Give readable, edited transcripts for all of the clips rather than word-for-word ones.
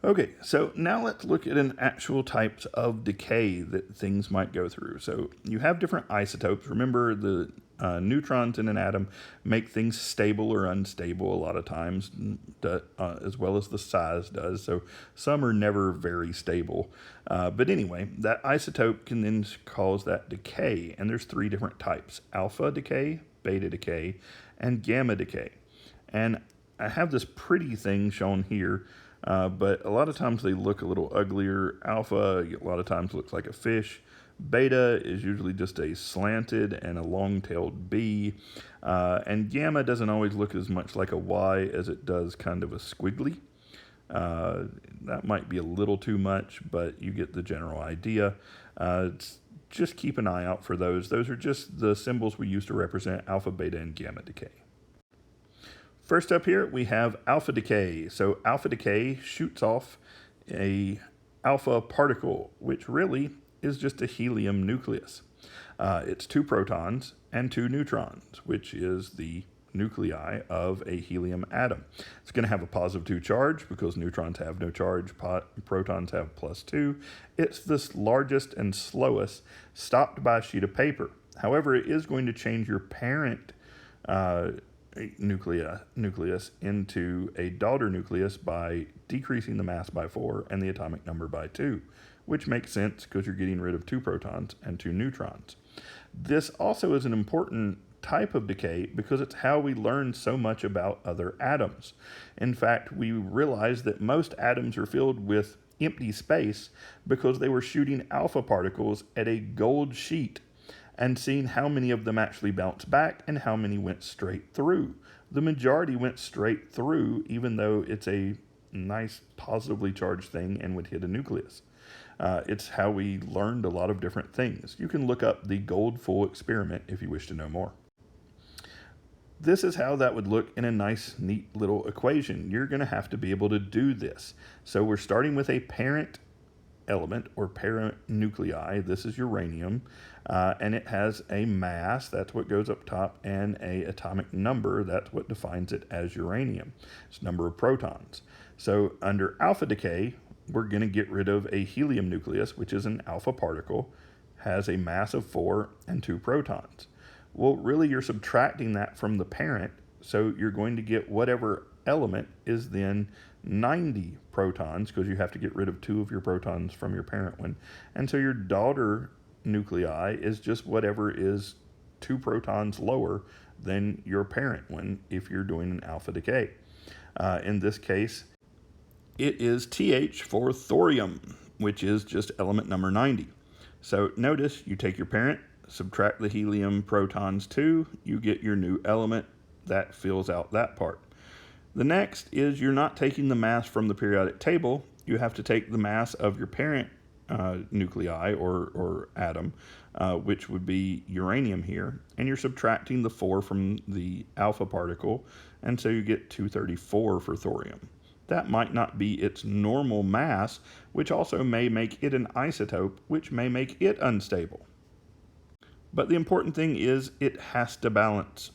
Okay, so now let's look at an actual types of decay that things might go through. So you have different isotopes. Remember, the neutrons in an atom make things stable or unstable a lot of times, as well as the size does. So some are never very stable. But anyway, that isotope can then cause that decay. And there's three different types: alpha decay, beta decay, and gamma decay. And I have this pretty thing shown here, but a lot of times they look a little uglier. Alpha, a lot of times, looks like a fish. Beta is usually just a slanted and a long-tailed bee. And gamma doesn't always look as much like a Y as it does kind of a squiggly. That might be a little too much, but you get the general idea. Just keep an eye out for those. Those are just the symbols we use to represent alpha, beta, and gamma decay. First up here, we have alpha decay. So alpha decay shoots off a alpha particle, which really is just a helium nucleus. It's 2 protons and 2 neutrons, which is the nuclei of a helium atom. It's going to have a +2 charge because neutrons have no charge, protons have +2. It's the largest and slowest, stopped by a sheet of paper. However, it is going to change your parent nucleus into a daughter nucleus by decreasing the mass by 4 and the atomic number by 2, which makes sense because you're getting rid of 2 protons and 2 neutrons. This also is an important type of decay because it's how we learn so much about other atoms. In fact, we realize that most atoms are filled with empty space because they were shooting alpha particles at a gold sheet and seeing how many of them actually bounced back and how many went straight through. The majority went straight through, even though it's a nice positively charged thing and would hit a nucleus. It's how we learned a lot of different things. You can look up the Goldfull experiment if you wish to know more. This is how that would look in a nice, neat little equation. You're going to have to be able to do this. So we're starting with a parent element or parent nuclei. This is uranium, and it has a mass, that's what goes up top, and a atomic number, that's what defines it as uranium. It's number of protons. So under alpha decay, we're going to get rid of a helium nucleus, which is an alpha particle, has a mass of 4 and 2 protons. Well, really, you're subtracting that from the parent, so you're going to get whatever element is then 90 protons, because you have to get rid of 2 of your protons from your parent one. And so your daughter nuclei is just whatever is 2 protons lower than your parent one if you're doing an alpha decay. In this case, it is TH for thorium, which is just element number 90. So notice you take your parent, subtract the helium protons 2, you get your new element. That fills out that part. The next is you're not taking the mass from the periodic table. You have to take the mass of your parent nuclei or atom, which would be uranium here, and you're subtracting the 4 from the alpha particle, and so you get 234 for thorium. That might not be its normal mass, which also may make it an isotope, which may make it unstable. But the important thing is it has to balance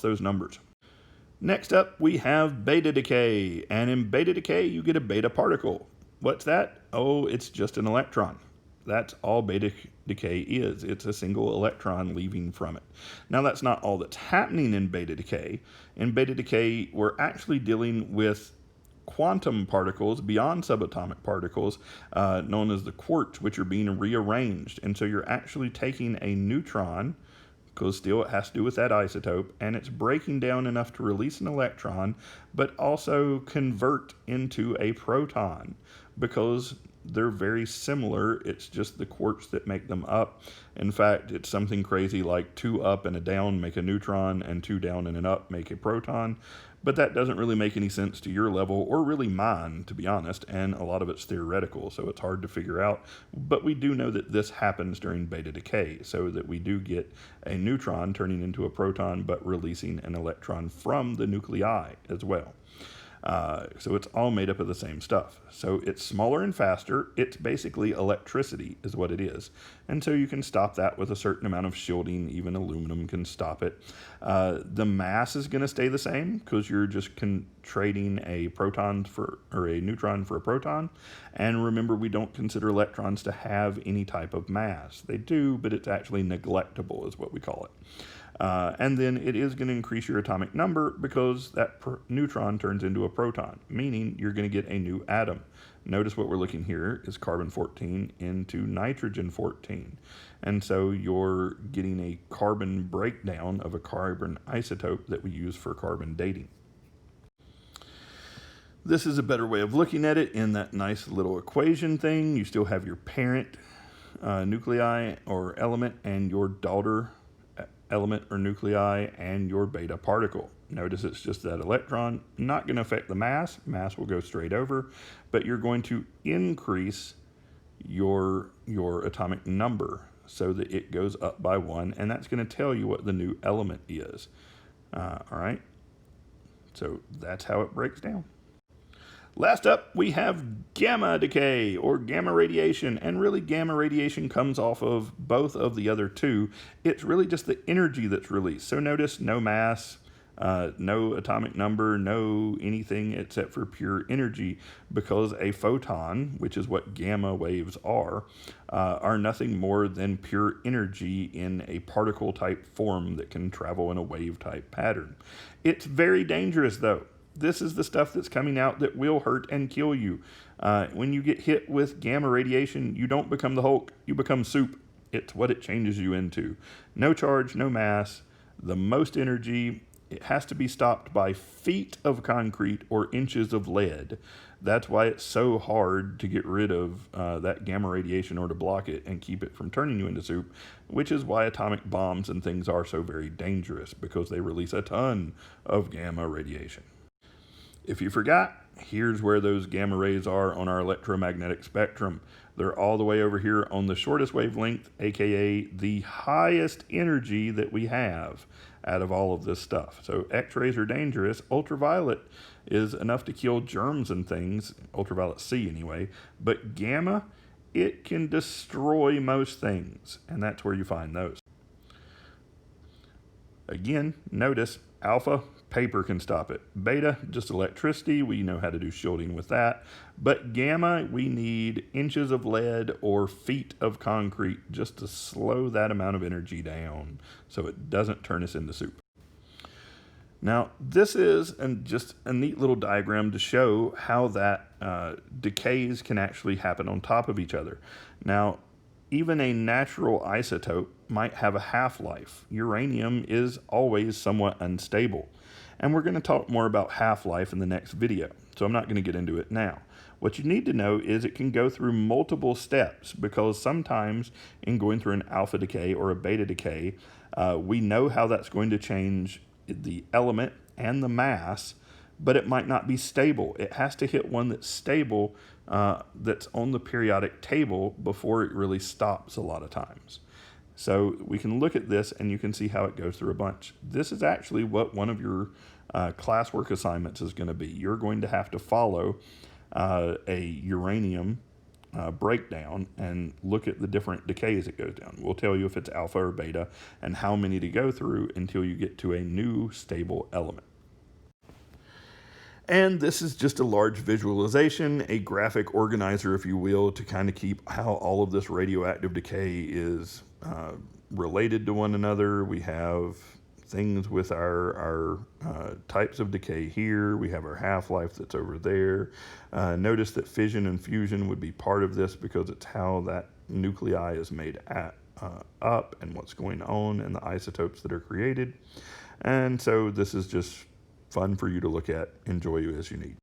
those numbers. Next up, we have beta decay, and in beta decay, you get a beta particle. What's that? Oh, it's just an electron. That's all beta decay is. It's a single electron leaving from it. Now, that's not all that's happening in beta decay. In beta decay, we're actually dealing with quantum particles beyond subatomic particles, known as the quarks, which are being rearranged. And so you're actually taking a neutron, because still it has to do with that isotope, and it's breaking down enough to release an electron, but also convert into a proton, because they're very similar. It's just the quarks that make them up. In fact, it's something crazy like 2 up and a down make a neutron, and 2 down and an up make a proton. But that doesn't really make any sense to your level, or really mine, to be honest, and a lot of it's theoretical, so it's hard to figure out. But we do know that this happens during beta decay, so that we do get a neutron turning into a proton, but releasing an electron from the nuclei as well. So it's all made up of the same stuff. So it's smaller and faster. It's basically electricity is what it is. And so you can stop that with a certain amount of shielding. Even aluminum can stop it. The mass is going to stay the same because you're just trading a proton or a neutron for a proton. And remember, we don't consider electrons to have any type of mass. They do, but it's actually neglectable is what we call it. And then it is going to increase your atomic number because that neutron turns into a proton, meaning you're going to get a new atom. Notice what we're looking here is carbon 14 into nitrogen 14. And so you're getting a carbon breakdown of a carbon isotope that we use for carbon dating. This is a better way of looking at it in that nice little equation thing. You still have your parent nuclei or element and your daughter element or nuclei and your beta particle. Notice it's just that electron, not going to affect the mass. Mass will go straight over, but you're going to increase your atomic number so that it goes up by 1, and that's going to tell you what the new element is. All right, so that's how it breaks down. Last up, we have gamma decay or gamma radiation, and really gamma radiation comes off of both of the other two. It's really just the energy that's released. So notice no mass, no atomic number, no anything except for pure energy, because a photon, which is what gamma waves are nothing more than pure energy in a particle type form that can travel in a wave type pattern. It's very dangerous though. This is the stuff that's coming out that will hurt and kill you. When you get hit with gamma radiation, you don't become the Hulk, you become soup. It's what it changes you into. No charge, no mass, the most energy. It has to be stopped by feet of concrete or inches of lead. That's why it's so hard to get rid of that gamma radiation or to block it and keep it from turning you into soup, which is why atomic bombs and things are so very dangerous, because they release a ton of gamma radiation. If you forgot, here's where those gamma rays are on our electromagnetic spectrum. They're all the way over here on the shortest wavelength, aka the highest energy that we have out of all of this stuff. So X-rays are dangerous. Ultraviolet is enough to kill germs and things, ultraviolet C anyway, but gamma, it can destroy most things, and that's where you find those. Again, notice alpha, paper can stop it. Beta, just electricity. We know how to do shielding with that. But gamma, we need inches of lead or feet of concrete just to slow that amount of energy down so it doesn't turn us into soup. Now, this is just a neat little diagram to show how that decays can actually happen on top of each other. Now, even a natural isotope might have a half-life. Uranium is always somewhat unstable. And we're going to talk more about half-life in the next video, so I'm not going to get into it now. What you need to know is it can go through multiple steps, because sometimes in going through an alpha decay or a beta decay, we know how that's going to change the element and the mass, but it might not be stable. It has to hit one that's stable, that's on the periodic table before it really stops a lot of times. So we can look at this and you can see how it goes through a bunch. This is actually what one of your classwork assignments is going to be. You're going to have to follow a uranium breakdown and look at the different decays it goes down. We'll tell you if it's alpha or beta and how many to go through until you get to a new stable element. And this is just a large visualization, a graphic organizer, if you will, to kind of keep how all of this radioactive decay is related to one another. We have things with our types of decay here. We have our half-life that's over there. Notice that fission and fusion would be part of this because it's how that nuclei is made up and what's going on and the isotopes that are created. And so this is just fun for you to look at, enjoy as you need.